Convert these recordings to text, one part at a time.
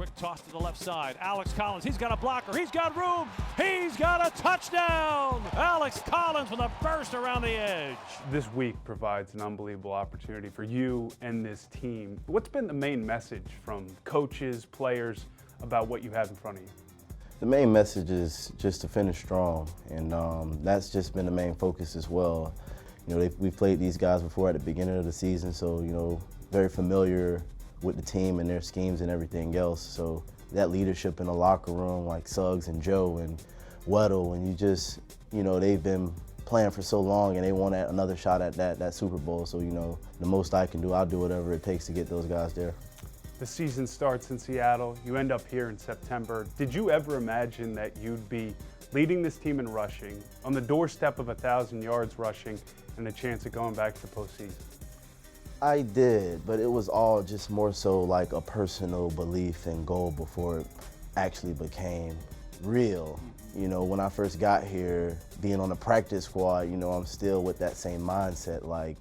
Quick toss to the left side. Alex Collins, he's got a blocker. He's got room. He's got a touchdown. Alex Collins with a burst around the edge. This week provides an unbelievable opportunity for you and this team. What's been the main message from coaches, players about what you have in front of you? The main message is just to finish strong, and that's just been the main focus as well. You know, we've played these guys before at the beginning of the season, so, you know, very familiar with the team and their schemes and everything else. So that leadership in the locker room, like Suggs and Joe and Weddle, and you just, you know, they've been playing for so long and they want another shot at that Super Bowl. So, you know, the most I can do, I'll do whatever it takes to get those guys there. The season starts in Seattle. You end up here in September. Did you ever imagine that you'd be leading this team in rushing, on the doorstep of 1,000 yards rushing, and a chance of going back to the postseason? I did, but it was all just more so like a personal belief and goal before it actually became real. You know, when I first got here, being on the practice squad, you know, I'm still with that same mindset, like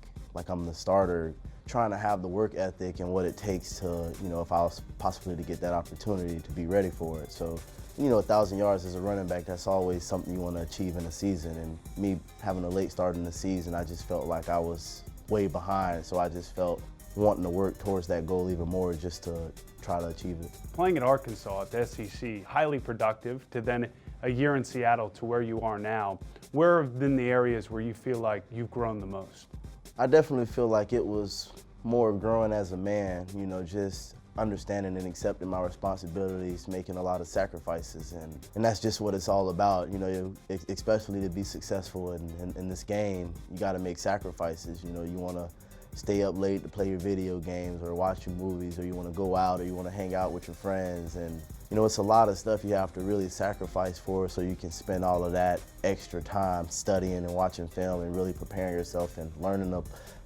I'm the starter, trying to have the work ethic and what it takes to, you know, if I was possibly to get that opportunity to be ready for it. So, you know, 1,000 yards as a running back, that's always something you want to achieve in a season. And me having a late start in the season, I just felt like I was way behind. So I just felt wanting to work towards that goal even more just to try to achieve it. Playing at Arkansas at the SEC, highly productive, to then a year in Seattle to where you are now. Where have been the areas where you feel like you've grown the most? I definitely feel like it was more growing as a man, you know, just understanding and accepting my responsibilities, making a lot of sacrifices, and that's just what it's all about, you know, especially to be successful in this game, you gotta make sacrifices. You know, you wanna stay up late to play your video games or watch your movies, or you wanna go out or you wanna hang out with your friends, and you know, it's a lot of stuff you have to really sacrifice for so you can spend all of that extra time studying and watching film and really preparing yourself and learning the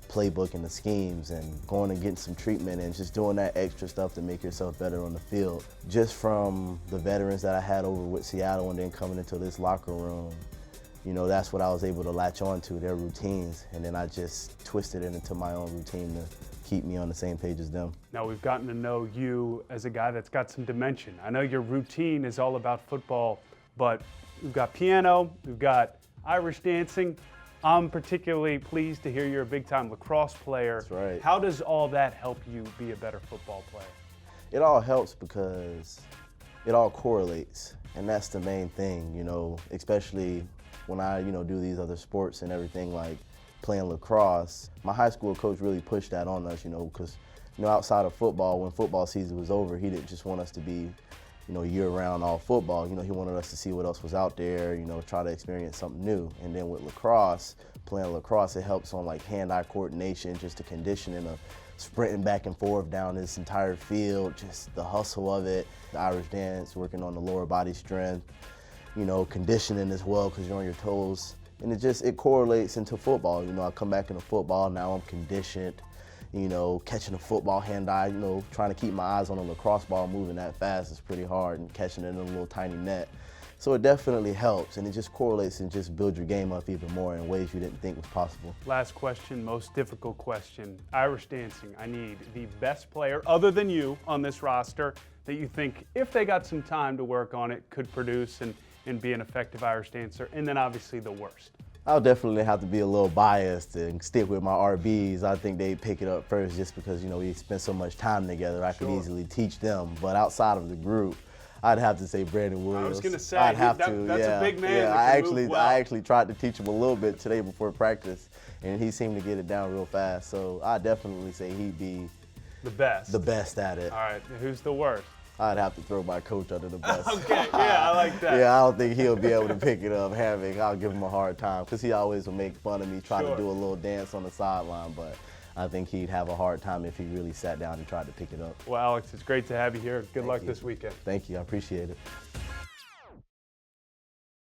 playbook and the schemes and going and getting some treatment and just doing that extra stuff to make yourself better on the field. Just from the veterans that I had over with Seattle and then coming into this locker room, you know, that's what I was able to latch on to, their routines, and then I just twisted it into my own routine to keep me on the same page as them. Now we've gotten to know you as a guy that's got some dimension. I know your routine is all about football, but we've got piano, we've got Irish dancing. I'm particularly pleased to hear you're a big-time lacrosse player. That's right. How does all that help you be a better football player? It all helps because it all correlates, and that's the main thing, you know, especially when I, you know, do these other sports and everything like playing lacrosse. My high school coach really pushed that on us, you know, because, you know, outside of football, when football season was over, he didn't just want us to be, you know, year-round all football. You know, he wanted us to see what else was out there, you know, try to experience something new. And then with lacrosse, playing lacrosse, it helps on like hand-eye coordination, just the conditioning of sprinting back and forth down this entire field, just the hustle of it, the Irish dance, working on the lower body strength, you know, conditioning as well because you're on your toes. And it correlates into football. You know, I come back into football, now I'm conditioned, you know, catching a football hand-eye, you know, trying to keep my eyes on a lacrosse ball moving that fast is pretty hard, and catching it in a little tiny net. So it definitely helps, and it just correlates and just builds your game up even more in ways you didn't think was possible. Last question, most difficult question. Irish dancing, I need the best player other than you on this roster that you think, if they got some time to work on it, could produce and be an effective Irish dancer, and then obviously the worst. I'll definitely have to be a little biased and stick with my RBs. I think they pick it up first just because, you know, we spent so much time together. I could easily teach them, but outside of the group, I'd have to say Brandon Williams. I was going to say, that's a big man. Yeah, that can move well. I actually tried to teach him a little bit today before practice, and he seemed to get it down real fast. So I'd definitely say he'd be the best at it. All right, who's the worst? I'd have to throw my coach under the bus. Okay, yeah, I like that. Yeah, I don't think he'll be able to pick it up. I'll give him a hard time because he always will make fun of me trying to do a little dance on the sideline, but I think he'd have a hard time if he really sat down and tried to pick it up. Well, Alex, it's great to have you here. Good luck this weekend. Thank you, I appreciate it.